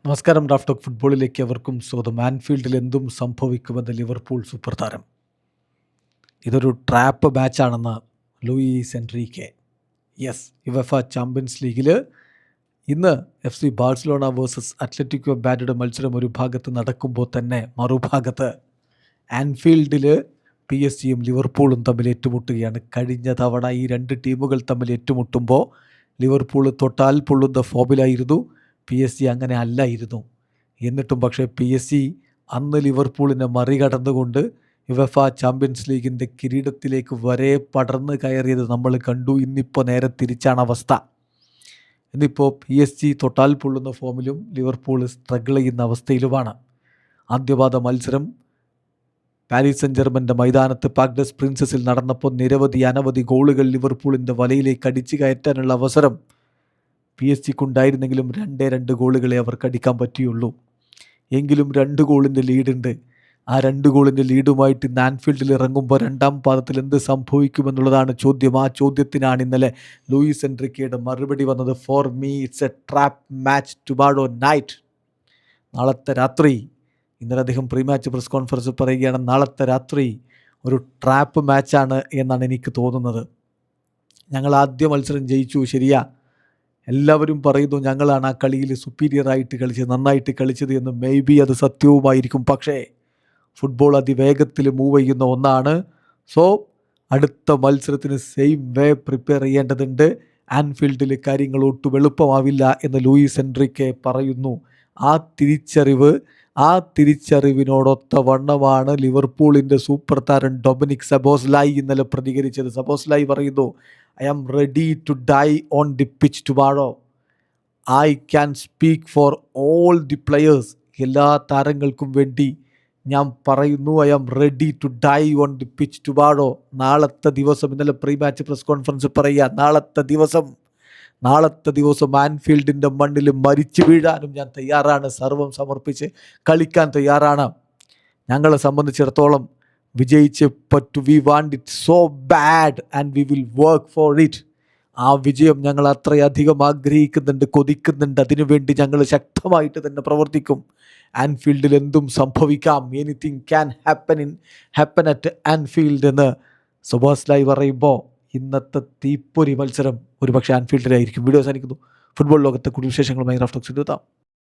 നമസ്കാരം. Draft talk ഫുട്ബോളിലേക്ക് അവർക്കും സ്വാഗതം. ആൻഫീൽഡിൽ എന്തും സംഭവിക്കുമെന്ന് ലിവർപൂൾ സൂപ്പർ താരം. ഇതൊരു ട്രാപ്പ് മാച്ചാണെന്ന് Luis Enrique. Yes, UEFA Champions ലീഗിൽ ഇന്ന് FC Barcelona versus Atletico Madrid മത്സരം ഒരു ഭാഗത്ത് നടക്കുമ്പോൾ തന്നെ മറുഭാഗത്ത് ആൻഫീൽഡിൽ PSG-യും ലിവർപൂളും തമ്മിൽ ഏറ്റുമുട്ടുകയാണ്. കഴിഞ്ഞ തവണ ഈ രണ്ട് ടീമുകൾ തമ്മിൽ ഏറ്റുമുട്ടുമ്പോൾ ലിവർപൂൾ തൊട്ടാൽ പൊള്ളുന്ന ഫോമിലായിരുന്നു. PSG അങ്ങനെ അല്ലായിരുന്നു. എന്നിട്ടും പക്ഷേ PSG അന്ന് ലിവർപൂളിനെ മറികടന്നുകൊണ്ട് യുവേഫ ചാമ്പ്യൻസ് ലീഗിൻ്റെ കിരീടത്തിലേക്ക് വരെ പടർന്ന് കയറിയത് നമ്മൾ കണ്ടു. ഇന്നിപ്പോൾ നേരെ തിരിച്ചാണ് അവസ്ഥ. ഇന്നിപ്പോൾ PSG തൊട്ടാൽ പൊള്ളുന്ന ഫോമിലും ലിവർപൂൾ സ്ട്രഗിൾ ചെയ്യുന്ന അവസ്ഥയിലുമാണ്. ആദ്യപാദ മത്സരം പാരീസ് സെന്റ് ജർമ്മൻ്റെ മൈതാനത്ത് പാർക് പ്രിൻസസിൽ നടന്നപ്പോൾ അനവധി ഗോളുകൾ ലിവർപൂളിൻ്റെ വലയിലേക്ക് അടിച്ചു കയറ്റാനുള്ള അവസരം PSG-ക്കുണ്ടായിരുന്നെങ്കിലും 2 ഗോളുകളെ അവർക്ക് അടിക്കാൻ പറ്റിയുള്ളൂ. എങ്കിലും 2 ഗോളിൻ്റെ ലീഡുണ്ട്. ആ 2 ഗോളിൻ്റെ ലീഡുമായിട്ട് ഇന്ന് ആൻഫീൽഡിൽ ഇറങ്ങുമ്പോൾ രണ്ടാം പാദത്തിൽ എന്ത് സംഭവിക്കുമെന്നുള്ളതാണ് ചോദ്യം. ആ ചോദ്യത്തിനാണ് ഇന്നലെ ലൂയിസ് എൻറിക്കയുടെ മറുപടി വന്നത്. For me it's A trap match tomorrow night. നാളത്തെ രാത്രി, ഇന്നലെ അദ്ദേഹം പ്രീ മാച്ച് പ്രസ് കോൺഫറൻസ് പറയുകയാണ്, നാളത്തെ രാത്രി ഒരു ട്രാപ്പ് മാച്ചാണ് എന്നാണ് എനിക്ക് തോന്നുന്നത്. ഞങ്ങൾ ആദ്യ മത്സരം ജയിച്ചു, ശരിയാ. എല്ലാവരും പറയുന്നു ഞങ്ങളാണ് ആ കളിയിൽ സുപ്പീരിയറായിട്ട് കളിച്ചത്, നന്നായിട്ട് കളിച്ചത് എന്ന്. ബി അത് സത്യവുമായിരിക്കും. പക്ഷേ ഫുട്ബോൾ അതിവേഗത്തിൽ മൂവ് ചെയ്യുന്ന ഒന്നാണ്. സോ അടുത്ത മത്സരത്തിന് സെയിം വേ പ്രിപ്പയർ ചെയ്യേണ്ടതുണ്ട്. ആൻഫീൽഡിൽ കാര്യങ്ങൾ ഒട്ടും എളുപ്പമാവില്ല എന്ന് ലൂയിസ് എൻറിക്കെ പറയുന്നു. ആ തിരിച്ചറിവിനോടൊത്ത വണ്ണമാണ് ലിവർപൂളിൻ്റെ സൂപ്പർ താരം ഡൊമിനിക് സബോസ്ലായി ഇന്നലെ പ്രതികരിച്ചത്. സബോസ്ലായി പറയുന്നു, I am ready to die on the pitch tomorrow. I can speak for all the players. എല്ലാ താരങ്ങൾക്കും വേണ്ടി ഞാൻ പറയുന്നു, I am ready to die on the pitch tomorrow. നാളത്തെ ദിവസം, ഇന്നലെ പ്രീ മാച്ച് പ്രസ് കോൺഫറൻസ് പറയുക, നാളത്തെ ദിവസം ആൻഫീൽഡിൻ്റെ മണ്ണിൽ മരിച്ചു വീഴാനും ഞാൻ തയ്യാറാണ്. സർവം സമർപ്പിച്ച് കളിക്കാൻ തയ്യാറാണ്. ഞങ്ങളെ സംബന്ധിച്ചിടത്തോളം വിജയിച്ച് പറ്റു. We want it so bad and we will work for it. ആ വിജയം ഞങ്ങൾ അത്രയധികം ആഗ്രഹിക്കുന്നുണ്ട്, കൊതിക്കുന്നുണ്ട്. അതിനുവേണ്ടി ഞങ്ങൾ ശക്തമായിട്ട് തന്നെ പ്രവർത്തിക്കും. ആൻഫീൽഡിൽ എന്തും സംഭവിക്കാം. Anything can happen at Anfield എന്ന് സബോസ്ലായി പറയുമ്പോൾ ഇന്നത്തെ തീപ്പൊരി മത്സരം ഒരുപക്ഷെ ആൻഫീൽഡിലായിരിക്കും. വീഡിയോ അവസാനിക്കുന്നു. ഫുട്ബോൾ ലോകത്തെ കൂടുതൽ വിശേഷങ്ങളുമായി ഡ്രാഫ്റ്റ് ടോക്സിൽ എത്താം.